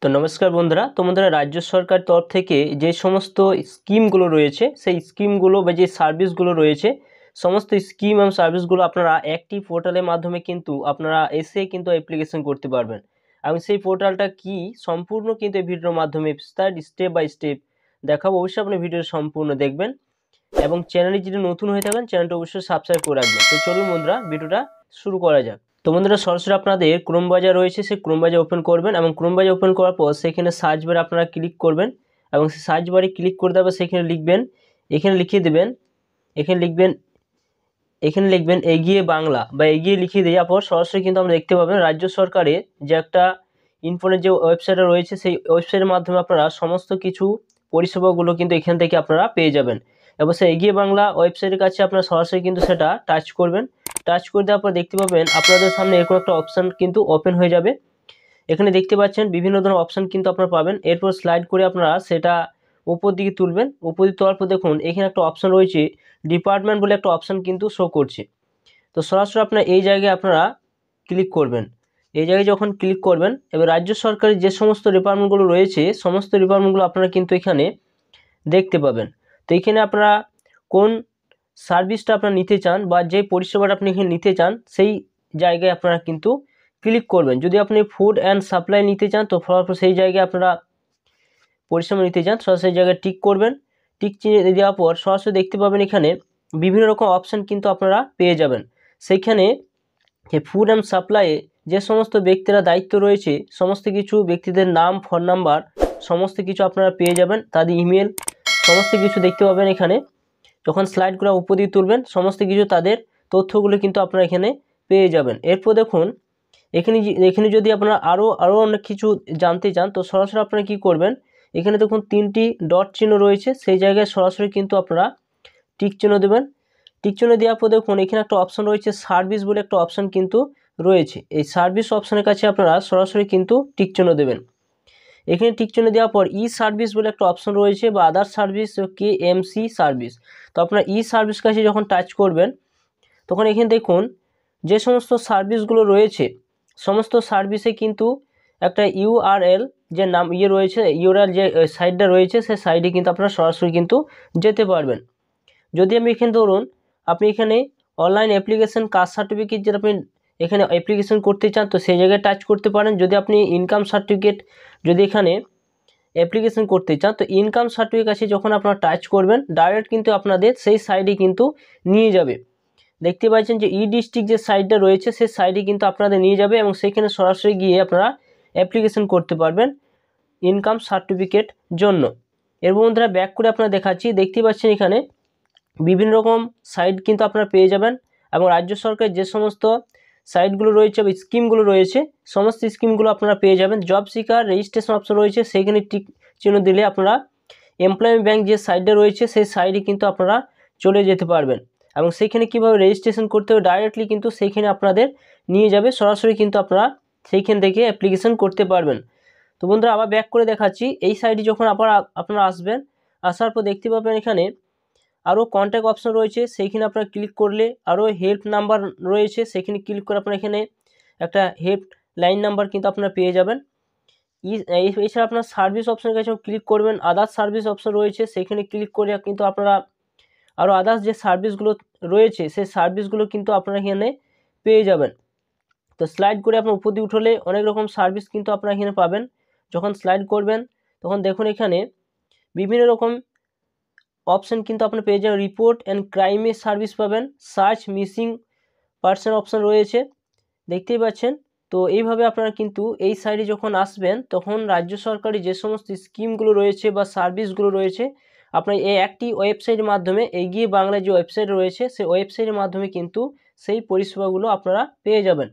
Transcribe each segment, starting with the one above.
তো নমস্কার বন্ধুরা, রাজ্য সরকার তরফ থেকে যে সমস্ত স্কিমগুলো রয়েছে সেই স্কিমগুলো বা যে সার্ভিসগুলো রয়েছে সমস্ত স্কিম এবং সার্ভিসগুলো আপনারা একটি পোর্টালের মাধ্যমে কিন্তু আপনারা এসে কিন্তু অ্যাপ্লিকেশন করতে পারবেন। এবং সেই পোর্টালটা কি সম্পূর্ণ কিন্তু এই ভিডিওর মাধ্যমে স্টেপ বাই স্টেপ দেখাবো। অবশ্যই আপনি ভিডিও সম্পূর্ণ দেখবেন এবং চ্যানেলে যদি নতুন হয়ে থাকেন চ্যানেলটা অবশ্যই সাবস্ক্রাইব করে রাখবেন। তো চলুন বন্ধুরা, ভিডিওটা শুরু করা যাক। তো বন্ধুরা, সরাসরি আপনাদের ক্রোম ব্রাউজার রয়েছে, সেই ক্রোম ব্রাউজার ওপেন করবেন এবং ক্রোম ব্রাউজার ওপেন করার পর সেখানে সার্চ বারে আপনারা ক্লিক করবেন এবং সেই সার্চ বারে ক্লিক করে দেওয়ার সেখানে লিখবেন, এখানে লিখিয়ে দেবেন, এখানে লিখবেন এগিয়ে বাংলা বা এগিয়ে লিখিয়ে দেওয়ার পর সরাসরি কিন্তু আমরা দেখতে পাবেন রাজ্য সরকারের যে একটা ইনফোনের যে ওয়েবসাইটটা রয়েছে সেই ওয়েবসাইটের মাধ্যমে আপনারা সমস্ত কিছু পরিষেবাগুলো কিন্তু এখান থেকে আপনারা পেয়ে যাবেন। এবং সেই এগিয়ে বাংলা ওয়েবসাইটের কাছে আপনারা সরাসরি কিন্তু সেটা টাচ করবেন। টাচ করে দেওয়ার পর দেখতে পাবেন আপনাদের সামনে এরকম একটা অপশান কিন্তু ওপেন হয়ে যাবে। এখানে দেখতে পাচ্ছেন বিভিন্ন ধরনের অপশান কিন্তু আপনারা পাবেন। এরপর স্লাইড করে আপনারা সেটা উপর দিকে তুলবেন। উপর দিকে তোলার পর দেখুন এখানে একটা অপশান রয়েছে, ডিপার্টমেন্ট বলে একটা অপশান কিন্তু শো করছে। তো সরাসরি আপনারা এই জায়গায় আপনারা ক্লিক করবেন। এই জায়গায় যখন ক্লিক করবেন এবার রাজ্য সরকারের যে সমস্ত ডিপার্টমেন্টগুলো রয়েছে সমস্ত ডিপার্টমেন্টগুলো আপনারা কিন্তু এখানে দেখতে পাবেন। তো এখানে আপনারা কোন সার্ভিসটা আপনারা নিতে চান বা যে পরিষেবাটা আপনি এখানে নিতে চান সেই জায়গায় আপনারা কিন্তু ক্লিক করবেন। যদি আপনি ফুড অ্যান্ড সাপ্লাই নিতে চান তো সেই জায়গায় আপনারা পরিষেবা নিতে চান সেই জায়গায় টিক করবেন। টিক চিহ্ন দেওয়ার পর সরাসরি দেখতে পাবেন এখানে বিভিন্ন রকম অপশান কিন্তু আপনারা পেয়ে যাবেন। সেইখানে ফুড অ্যান্ড সাপ্লাইয়ে যে সমস্ত ব্যক্তিরা দায়িত্ব রয়েছে সমস্ত কিছু ব্যক্তিদের নাম, ফোন নাম্বার সমস্ত কিছু আপনারা পেয়ে যাবেন, তাদের ইমেল সমস্ত কিছু দেখতে পাবেন। এখানে যখন স্লাইডগুলো উপর দিয়ে তুলবেন সমস্ত কিছু তাদের তথ্যগুলো কিন্তু আপনারা এখানে পেয়ে যাবেন। এরপর দেখুন এখানে যদি আপনারা আরও অনেক কিছু জানতে চান তো সরাসরি আপনারা কী করবেন, এখানে দেখুন 3টি ডট চিহ্ন রয়েছে, সেই জায়গায় সরাসরি কিন্তু আপনারা টিক চিহ্ন দেবেন। টিক চিহ্ন দেওয়ার পর দেখুন এখানে একটা অপশান রয়েছে সার্ভিস বলে একটা অপশান কিন্তু রয়েছে। এই সার্ভিস অপশানের কাছে আপনারা সরাসরি কিন্তু টিক চিহ্ন দেবেন। এখানে টিক চিহ্ন দেওয়ার পর ই সার্ভিস বলে একটা অপশন রয়েছে বা আদার সার্ভিস KMC সার্ভিস। তো আপনার ই সার্ভিস কাছে যখন টাচ করবেন তখন এখানে দেখুন যে সমস্ত সার্ভিসগুলো রয়েছে সমস্ত সার্ভিসে কিন্তু একটা URL যে নাম রয়েছে, URL যে সাইটটা রয়েছে সেই সাইটে কিন্তু আপনারা সরাসরি কিন্তু যেতে পারবেন। যদি আমি এখানে ধরুন আপনি এখানে অনলাইন অ্যাপ্লিকেশন কাস্ট সার্টিফিকেট যেটা আপনি এখানে অ্যাপ্লিকেশন করতে চান তো সেই জায়গায় টাচ করতে পারেন। যদি আপনি ইনকাম সার্টিফিকেট যদি এখানে অ্যাপ্লিকেশন করতে চান তো ইনকাম সার্টিফিকেট আছে যখন আপনারা টাচ করবেন ডাইরেক্ট কিন্তু আপনাদের সেই সাইটে কিন্তু নিয়ে যাবে। দেখতে পাচ্ছেন যে ডিস্ট্রিক্ট যে সাইটটা রয়েছে সেই সাইটে কিন্তু আপনাদের নিয়ে যাবে এবং সেখানে সরাসরি গিয়ে আপনারা অ্যাপ্লিকেশন করতে পারবেন ইনকাম সার্টিফিকেট জন্য। এর বন্ধুরা ব্যাক করে আপনারা দেখাচ্ছি, দেখতে পাচ্ছেন এখানে বিভিন্ন রকম সাইট কিন্তু আপনারা পেয়ে যাবেন এবং রাজ্য সরকারের যে সমস্ত সাইটগুলো রয়েছে বা স্কিমগুলো রয়েছে সমস্ত স্কিমগুলো আপনারা পেয়ে যাবেন। জব সিকার রেজিস্ট্রেশন অপশন রয়েছে, সেইখানে টিক চিহ্ন দিলে আপনারা এমপ্লয়মেন্ট ব্যাংক যে সাইটটা রয়েছে সেই সাইটে কিন্তু আপনারা চলে যেতে পারবেন এবং সেইখানে কীভাবে রেজিস্ট্রেশন করতে হবে ডাইরেক্টলি কিন্তু সেইখানে আপনাদের নিয়ে যাবে, সরাসরি কিন্তু আপনারা সেইখান থেকে অ্যাপ্লিকেশন করতে পারবেন। তো বন্ধুরা আবার ব্যাক করে দেখাচ্ছি, এই সাইটে যখন আপনারা আসবেন আসার পর দেখতে পাবেন এখানে আরও কন্ট্যাক্ট অপশন রয়েছে, সেইখানে আপনারা ক্লিক করলে আরও হেল্প নাম্বার রয়েছে, সেখানে ক্লিক করে আপনারা এখানে একটা হেল্প লাইন নাম্বার কিন্তু আপনারা পেয়ে যাবেন। এছাড়া আপনার সার্ভিস অপশনের কাছে ক্লিক করবেন, আদার্স সার্ভিস অপশন রয়েছে সেখানে ক্লিক করে কিন্তু আপনারা আরও আদার্স যে সার্ভিসগুলো রয়েছে সেই সার্ভিসগুলো কিন্তু আপনারা এখানে পেয়ে যাবেন। তো স্লাইড করে আপনার উপর দিয়ে উঠলে অনেক রকম সার্ভিস কিন্তু আপনারা এখানে পাবেন। যখন স্লাইড করবেন তখন দেখুন এখানে বিভিন্ন রকম অপশান কিন্তু আপনি পেয়ে যাবেন। রিপোর্ট অ্যান্ড ক্রাইমের সার্ভিস পাবেন, সার্চ মিসিং পার্সন অপশান রয়েছে দেখতেই পাচ্ছেন। তো এইভাবে আপনারা কিন্তু এই সাইডে যখন আসবেন তখন রাজ্য সরকারি যে সমস্ত স্কিমগুলো রয়েছে বা সার্ভিসগুলো রয়েছে আপনার এই একটি ওয়েবসাইটের মাধ্যমে এগিয়ে বাংলা যে ওয়েবসাইট রয়েছে সেই ওয়েবসাইটের মাধ্যমে কিন্তু সেই পরিষেবাগুলো আপনারা পেয়ে যাবেন।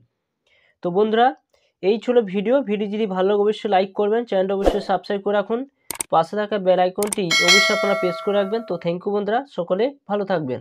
তো বন্ধুরা এই ছিল ভিডিও যদি ভালো লাগে অবশ্যই লাইক করবেন, চ্যানেলটা অবশ্যই সাবস্ক্রাইব করে রাখুন, পাশে থাকা বেল আইকনটি অবশ্যই আপনারা প্রেস করে রাখবেন। তো থ্যাংক ইউ বন্ধুরা, সকলে ভালো থাকবেন।